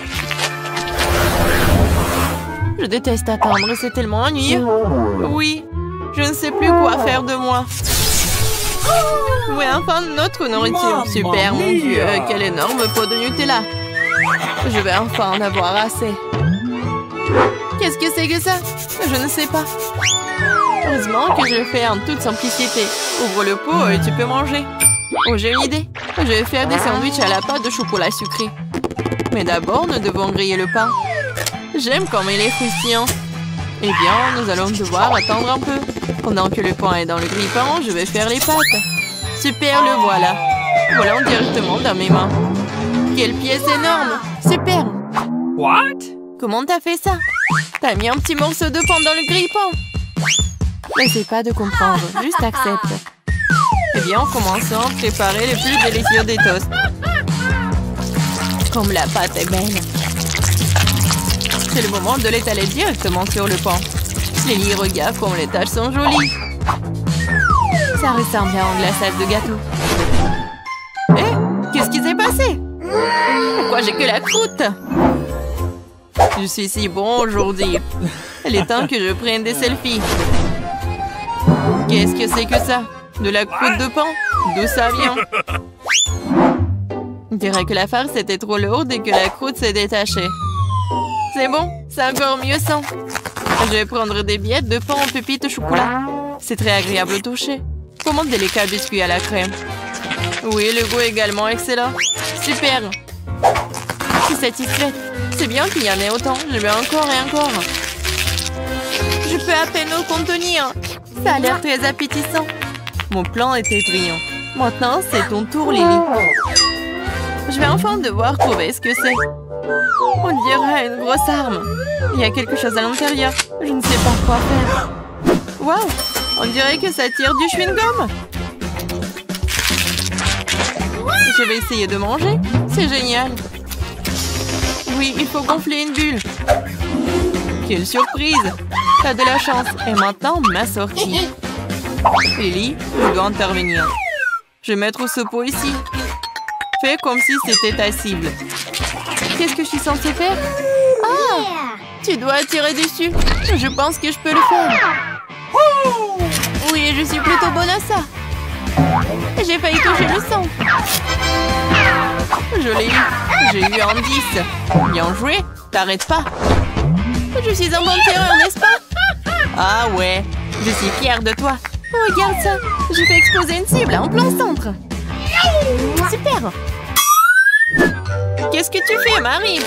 Je déteste attendre, c'est tellement ennuyeux. Oui, je ne sais plus quoi faire de moi. Oui, enfin, notre nourriture. Super, mon Dieu, quel énorme pot de Nutella. Je vais enfin en avoir assez. Qu'est-ce que c'est que ça? Je ne sais pas. Heureusement que je le fais en toute simplicité. Ouvre le pot et tu peux manger. Oh, j'ai une idée. Je vais faire des sandwichs à la pâte de chocolat sucré. Mais d'abord, nous devons griller le pain. J'aime comme il est croustillant. Eh bien, nous allons devoir attendre un peu. Pendant que le pain est dans le grille-pain, je vais faire les pâtes. Super, le voilà. Voilà directement dans mes mains. Quelle pièce énorme. Super. What? Comment t'as fait ça? T'as mis un petit morceau de pain dans le grille-pain. N'essaie pas de comprendre, juste accepte. Eh bien, commençons à préparer le plus délicieux des toasts. Comme la pâte est belle. C'est le moment de l'étaler directement sur le pain. Lily, regarde comme les taches sont jolies. Ça ressemble à un glaçage de gâteau. Eh, qu'est-ce qui s'est passé? Pourquoi j'ai que la croûte? Je suis si bon aujourd'hui. Il est temps que je prenne des selfies. Qu'est-ce que c'est que ça? De la croûte de pain? D'où ça vient? On dirait que la farce était trop lourde et que la croûte s'est détachée. C'est bon, c'est encore mieux sans. Je vais prendre des billettes de pain en pépites au chocolat. C'est très agréable au toucher. Comment délicat biscuit à la crème. Oui, le goût est également excellent. Super. Je suis satisfaite. C'est bien qu'il y en ait autant. Je veux encore et encore. Je peux à peine me contenir. Ça a l'air très appétissant. Mon plan était brillant. Maintenant, c'est ton tour, Lily. Je vais enfin devoir trouver ce que c'est. On dirait une grosse arme. Il y a quelque chose à l'intérieur. Je ne sais pas quoi faire. Waouh! On dirait que ça tire du chewing-gum. Je vais essayer de manger. C'est génial. Oui, il faut gonfler une bulle. Quelle surprise! T'as de la chance. Et maintenant, ma sortie. Lily, je dois intervenir. Je vais mettre ce pot ici. Fais comme si c'était ta cible. Qu'est-ce que je suis censée faire? Ah! Tu dois tirer dessus. Je pense que je peux le faire. Oui, je suis plutôt bonne à ça. J'ai failli toucher le sang. Je l'ai eu. J'ai eu un 10. Bien joué. T'arrêtes pas. Je suis un bon tireur, n'est-ce pas? Ah ouais. Je suis fière de toi. Regarde ça. J'ai fait exploser une cible en plein centre. Super. Qu'est-ce que tu fais, Marie?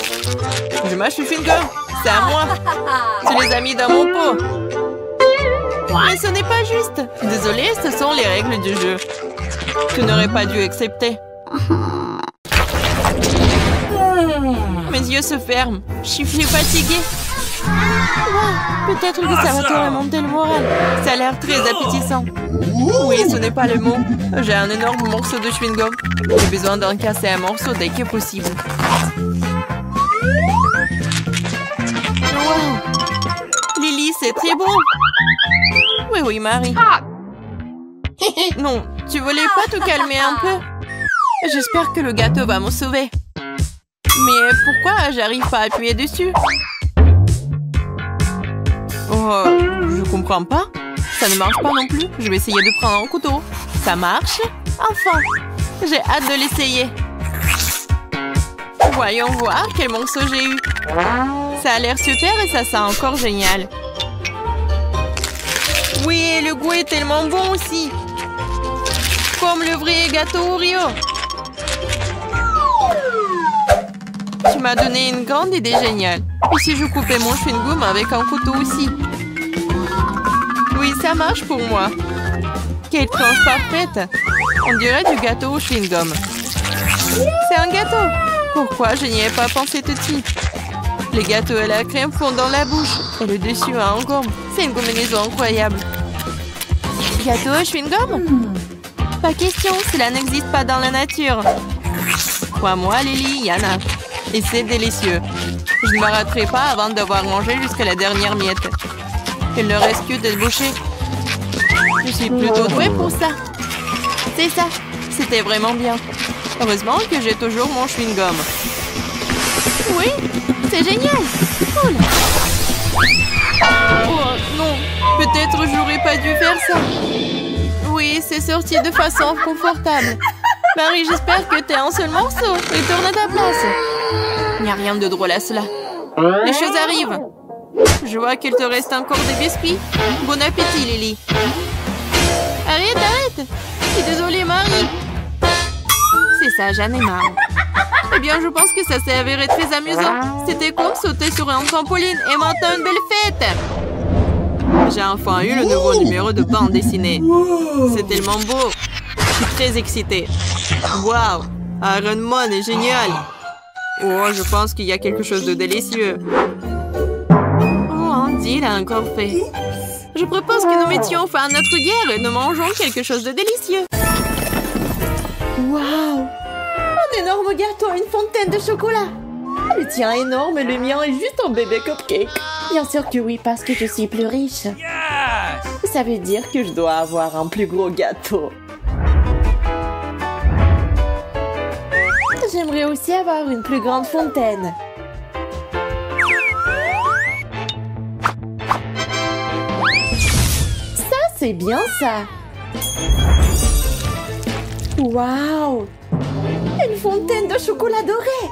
Je mâche le chewing-gum. C'est à moi. Tu les as mis dans mon pot. Mais ce n'est pas juste. Désolée, ce sont les règles du jeu. Tu n'aurais pas dû accepter. Mes yeux se ferment. Je suis fatiguée. Wow, peut-être que ça va te remonter le moral. Ça a l'air très appétissant. Oui, ce n'est pas le mot. J'ai un énorme morceau de chewing-gum. J'ai besoin d'en casser un morceau dès que possible. Wow. Lily, c'est très bon. Oui, oui, Marie. Non, tu voulais pas te calmer un peu? J'espère que le gâteau va me sauver. Mais pourquoi j'arrive pas à appuyer dessus? Oh, je comprends pas. Ça ne marche pas non plus. Je vais essayer de prendre un couteau. Ça marche? Enfin! J'ai hâte de l'essayer. Voyons voir quel morceau j'ai eu. Ça a l'air super et ça sent encore génial. Oui, le goût est tellement bon aussi. Comme le vrai gâteau Oreo. Tu m'as donné une grande idée géniale. Et si je coupais mon chewing-gum avec un couteau aussi? Oui, ça marche pour moi. Quelle tranche parfaite. On dirait du gâteau au chewing-gum. C'est un gâteau. Pourquoi je n'y ai pas pensé tout de suite? Les gâteaux à la crème fondent dans la bouche. Et le dessus a un gomme. C'est une combinaison incroyable. Gâteau au chewing-gum? Pas question, cela n'existe pas dans la nature. Crois-moi, Lily, il y en a. Et c'est délicieux. Je ne m'arrêterai pas avant d'avoir mangé jusqu'à la dernière miette. Il ne reste que de boucher. Je suis plutôt douée pour ça. C'est ça. C'était vraiment bien. Heureusement que j'ai toujours mon chewing-gum. Oui, c'est génial. Cool. Oh non, peut-être j'aurais pas dû faire ça. Oui, c'est sorti de façon confortable. Marie, j'espère que t'es un seul morceau. Retourne à ta place. Il n'y a rien de drôle à cela. Les choses arrivent. Je vois qu'il te reste encore des biscuits. Bon appétit, Lily. Arrête, arrête. Je suis désolée, Marie. C'est ça, j'en ai marre. Eh bien, je pense que ça s'est avéré très amusant. C'était comme sauter sur un trampoline et maintenant une belle fête. J'ai enfin eu le nouveau numéro de bande dessinée. C'est tellement beau. Je suis très excitée. Waouh, Iron Man est génial. Oh, je pense qu'il y a quelque chose de délicieux. Oh, Andy l'a encore fait. Je propose que nous mettions fin à notre guerre et nous mangeons quelque chose de délicieux. Waouh! Un énorme gâteau, une fontaine de chocolat. Le tien est énorme et le mien est juste un bébé cupcake. Bien sûr que oui, parce que je suis plus riche. Ça veut dire que je dois avoir un plus gros gâteau. J'aimerais aussi avoir une plus grande fontaine. Ça, c'est bien ça. Waouh! Une fontaine de chocolat doré!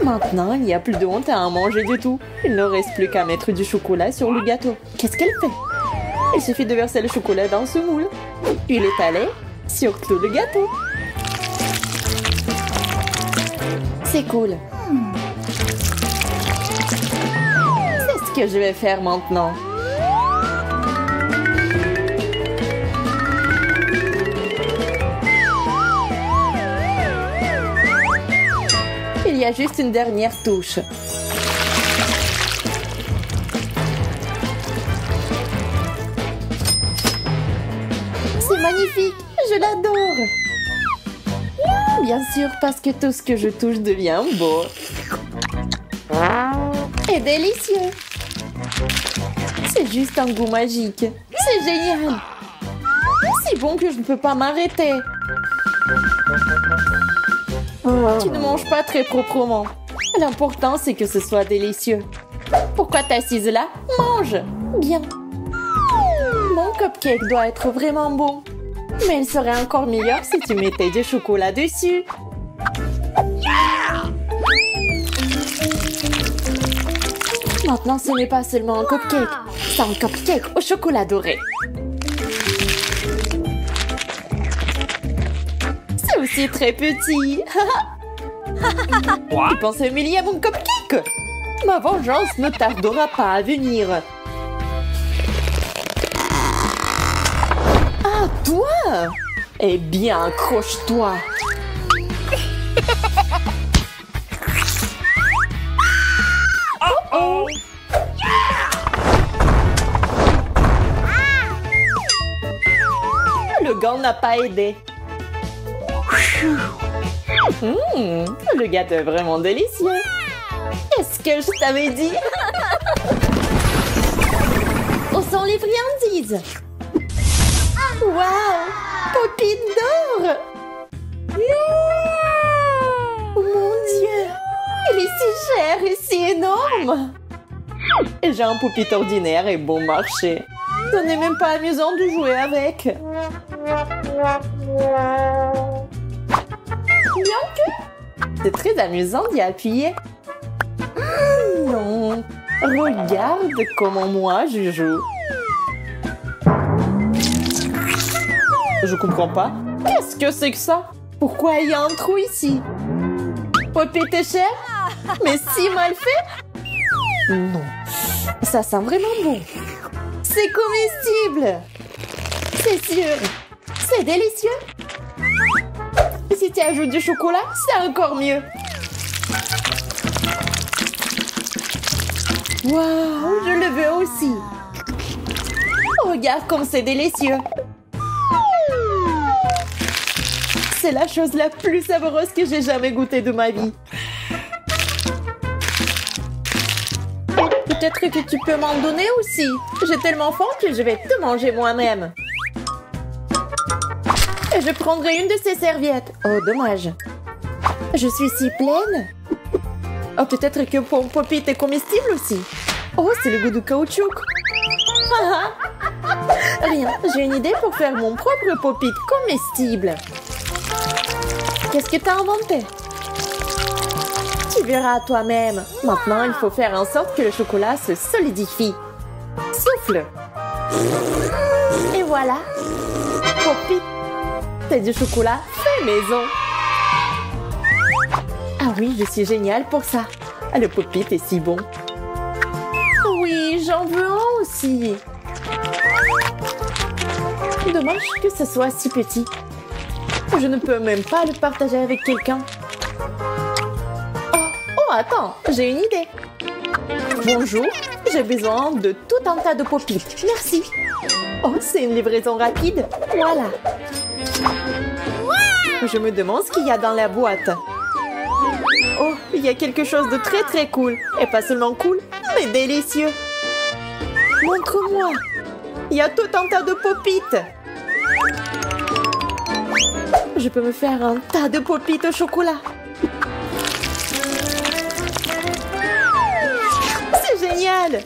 Maintenant, il n'y a plus de honte à en manger du tout. Il ne reste plus qu'à mettre du chocolat sur le gâteau. Qu'est-ce qu'elle fait? Il suffit de verser le chocolat dans ce moule. Puis l'étaler sur tout le gâteau. C'est cool. C'est ce que je vais faire maintenant. Il y a juste une dernière touche. C'est magnifique, je l'adore. Bien sûr, parce que tout ce que je touche devient beau. Et délicieux. C'est juste un goût magique. C'est génial. C'est bon que je ne peux pas m'arrêter. Tu ne manges pas très proprement. L'important, c'est que ce soit délicieux. Pourquoi t'es assise là? Mange! Bien. Mon cupcake doit être vraiment bon. Mais il serait encore meilleur si tu mettais du chocolat dessus. Maintenant, ce n'est pas seulement un cupcake. C'est un cupcake au chocolat doré. C'est aussi très petit. Tu penses humilier à mon cupcake? Ma vengeance ne tardera pas à venir. Ah, toi? Eh bien, accroche-toi. Oh! Le gant n'a pas aidé. Le gâteau est vraiment délicieux. Qu'est-ce que je t'avais dit? Où sont les friandises? Waouh! Popite d'or! Oh mon Dieu! Il est si cher et si énorme! J'ai un poupite ordinaire et bon marché. Ce n'est même pas amusant de jouer avec. Bien que c'est très amusant d'y appuyer. Non, regarde comment moi je joue. Je comprends pas. Qu'est-ce que c'est que ça? Pourquoi il y a un trou ici? Popite est cher? Mais si mal fait? Non, ça sent vraiment bon. C'est comestible. C'est sûr. C'est délicieux. Si tu ajoutes du chocolat, c'est encore mieux. Waouh, je le veux aussi. Regarde comme c'est délicieux. C'est la chose la plus savoureuse que j'ai jamais goûtée de ma vie. Peut-être que tu peux m'en donner aussi. J'ai tellement faim que je vais te manger moi-même. Et je prendrai une de ces serviettes. Oh, dommage. Je suis si pleine. Oh, peut-être que mon popite est comestible aussi. Oh, c'est le goût du caoutchouc. Rien, j'ai une idée pour faire mon propre popite comestible. Qu'est-ce que t'as inventé? Tu verras toi-même. Maintenant, il faut faire en sorte que le chocolat se solidifie. Souffle. Et voilà. Popite. C'est du chocolat fait maison. Ah oui, je suis géniale pour ça. Le popite est si bon. Oui, j'en veux un aussi. Dommage que ce soit si petit. Je ne peux même pas le partager avec quelqu'un. Oh, attends, j'ai une idée. Bonjour, j'ai besoin de tout un tas de popites. Merci. Oh, c'est une livraison rapide. Voilà. Je me demande ce qu'il y a dans la boîte. Oh, il y a quelque chose de très très cool. Et pas seulement cool, mais délicieux. Montre-moi. Il y a tout un tas de popites. Je peux me faire un tas de popites au chocolat. C'est génial.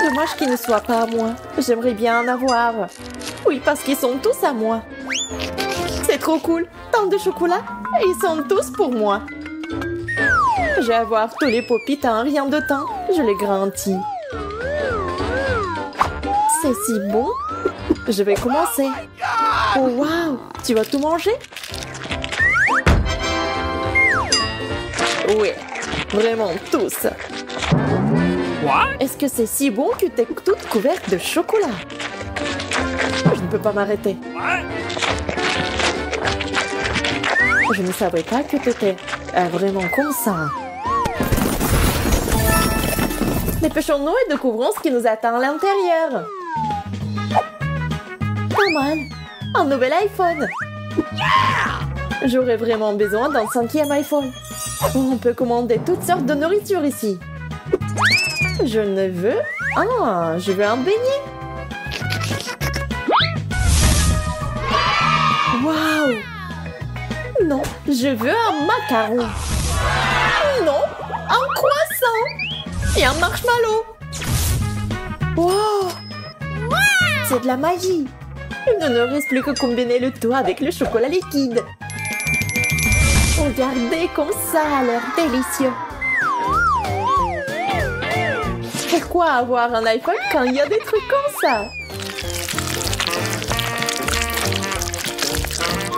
Dommage qu'il qu'ils ne soient pas à moi. J'aimerais bien en avoir. Oui, parce qu'ils sont tous à moi. C'est trop cool. Tant de chocolat. Et ils sont tous pour moi. Je vais avoir tous les Poppy en rien de temps. Je les garantis. C'est si bon. Je vais commencer. Oh, waouh! Tu vas tout manger? Oui, vraiment tous. What? Est-ce que c'est si bon que t'es toute couverte de chocolat? Je ne peux pas m'arrêter. What? Je ne savais pas que t'étais vraiment comme ça. Dépêchons-nous et découvrons ce qui nous attend à l'intérieur. Pas mal. Un nouvel iPhone. J'aurais vraiment besoin d'un 5e iPhone. On peut commander toutes sortes de nourriture ici. Je ne veux... Ah, je veux un beignet. Waouh! Non, je veux un macaron. Non, un croissant. Et un marshmallow. Wow! C'est de la magie. Il ne nous reste plus que combiner le tout avec le chocolat liquide. Regardez comme ça a l'air délicieux. Pourquoi avoir un iPhone quand il y a des trucs comme ça?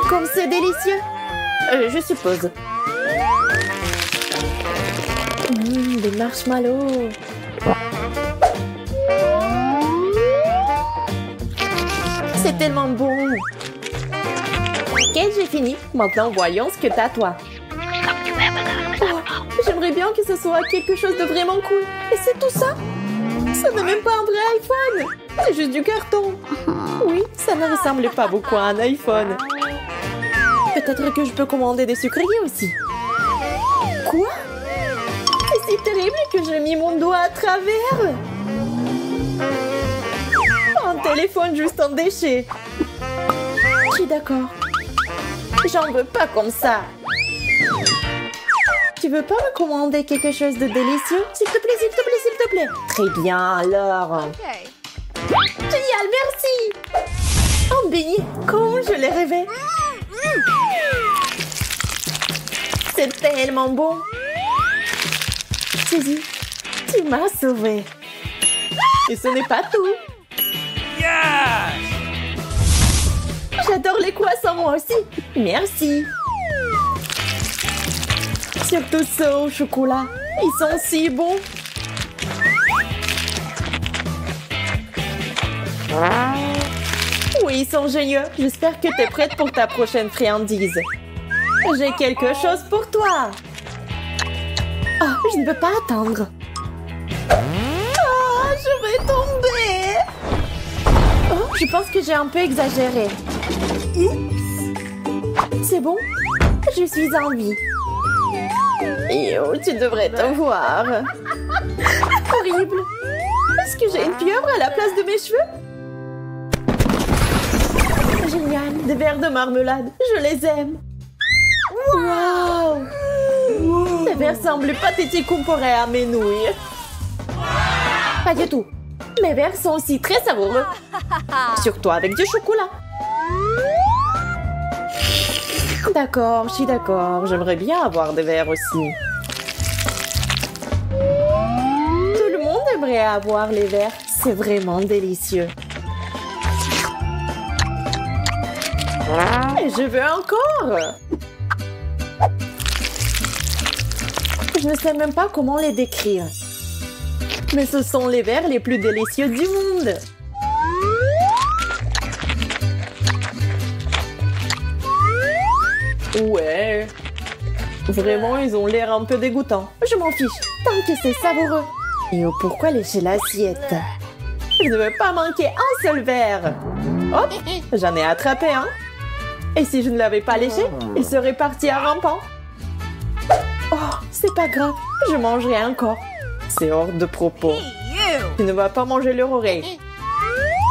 Comme c'est délicieux. Je suppose. Des marshmallows. C'est tellement bon. Ok, j'ai fini. Maintenant, voyons ce que t'as, toi. Oh, j'aimerais bien que ce soit quelque chose de vraiment cool. Et c'est tout ça? Ce n'est même pas un vrai iPhone. C'est juste du carton. Oui, ça ne ressemble pas beaucoup à un iPhone. Peut-être que je peux commander des sucreries aussi. Quoi? C'est si terrible que j'ai mis mon doigt à travers. Un téléphone juste en déchet. Je suis d'accord. J'en veux pas comme ça. Tu veux pas me commander quelque chose de délicieux? S'il te plaît, s'il te plaît, s'il te plaît. Très bien, alors. Génial, merci. Un beignet, comme je l'ai rêvé. C'est tellement bon. Suzy, tu m'as sauvée. Et ce n'est pas tout. Yes! J'adore les croissants, moi aussi. Merci. Surtout ceux au chocolat. Ils sont si bons. Oui, ils sont géniaux. J'espère que tu es prête pour ta prochaine friandise. J'ai quelque chose pour toi. Oh, je ne peux pas attendre. Oh, je vais tomber. Oh, je pense que j'ai un peu exagéré. C'est bon? Je suis en vie. Yo, tu devrais te voir. Horrible. Est-ce que j'ai une pieuvre à la place de mes cheveux? Génial, des verres de marmelade. Je les aime. Wow! Ces verres semblent pathétiques comparés à mes nouilles. Pas du tout. Mes verres sont aussi très savoureux. Surtout avec du chocolat. D'accord, je suis d'accord. J'aimerais bien avoir des verres aussi. Tout le monde aimerait avoir les verres. C'est vraiment délicieux. Et je veux encore. Je ne sais même pas comment les décrire. Mais ce sont les verres les plus délicieux du monde. Ouais. Vraiment, ils ont l'air un peu dégoûtants. Je m'en fiche, tant que c'est savoureux. Et oh, pourquoi lécher l'assiette? Je ne veux pas manquer un seul verre. Hop, j'en ai attrapé un. Et si je ne l'avais pas léché, il serait parti à rampant. Oh, c'est pas grave, je mangerai encore. C'est hors de propos. Tu ne vas pas manger leur oreille.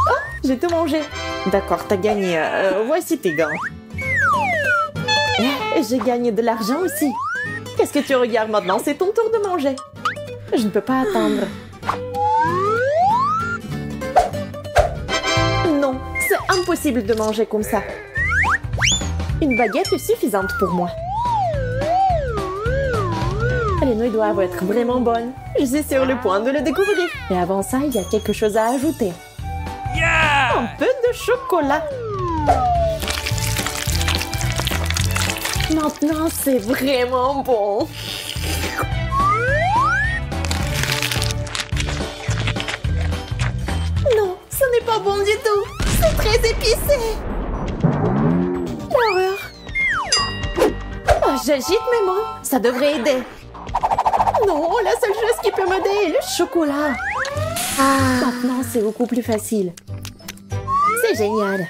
Oh, j'ai tout mangé. D'accord, t'as gagné. Voici tes gants. Et j'ai gagné de l'argent aussi. Qu'est-ce que tu regardes maintenant? C'est ton tour de manger. Je ne peux pas attendre. impossible de manger comme ça. Une baguette est suffisante pour moi. Les nouilles doivent être vraiment bonnes. Je suis sur le point de le découvrir. Mais avant ça, il y a quelque chose à ajouter. Yeah! Un peu de chocolat. Maintenant, c'est vraiment bon. Non, ce n'est pas bon du tout. C'est très épicé. L'horreur. Oh, j'agite mes mains. Ça devrait aider. Non, la seule chose qui peut m'aider est le chocolat. Maintenant, c'est beaucoup plus facile. C'est génial.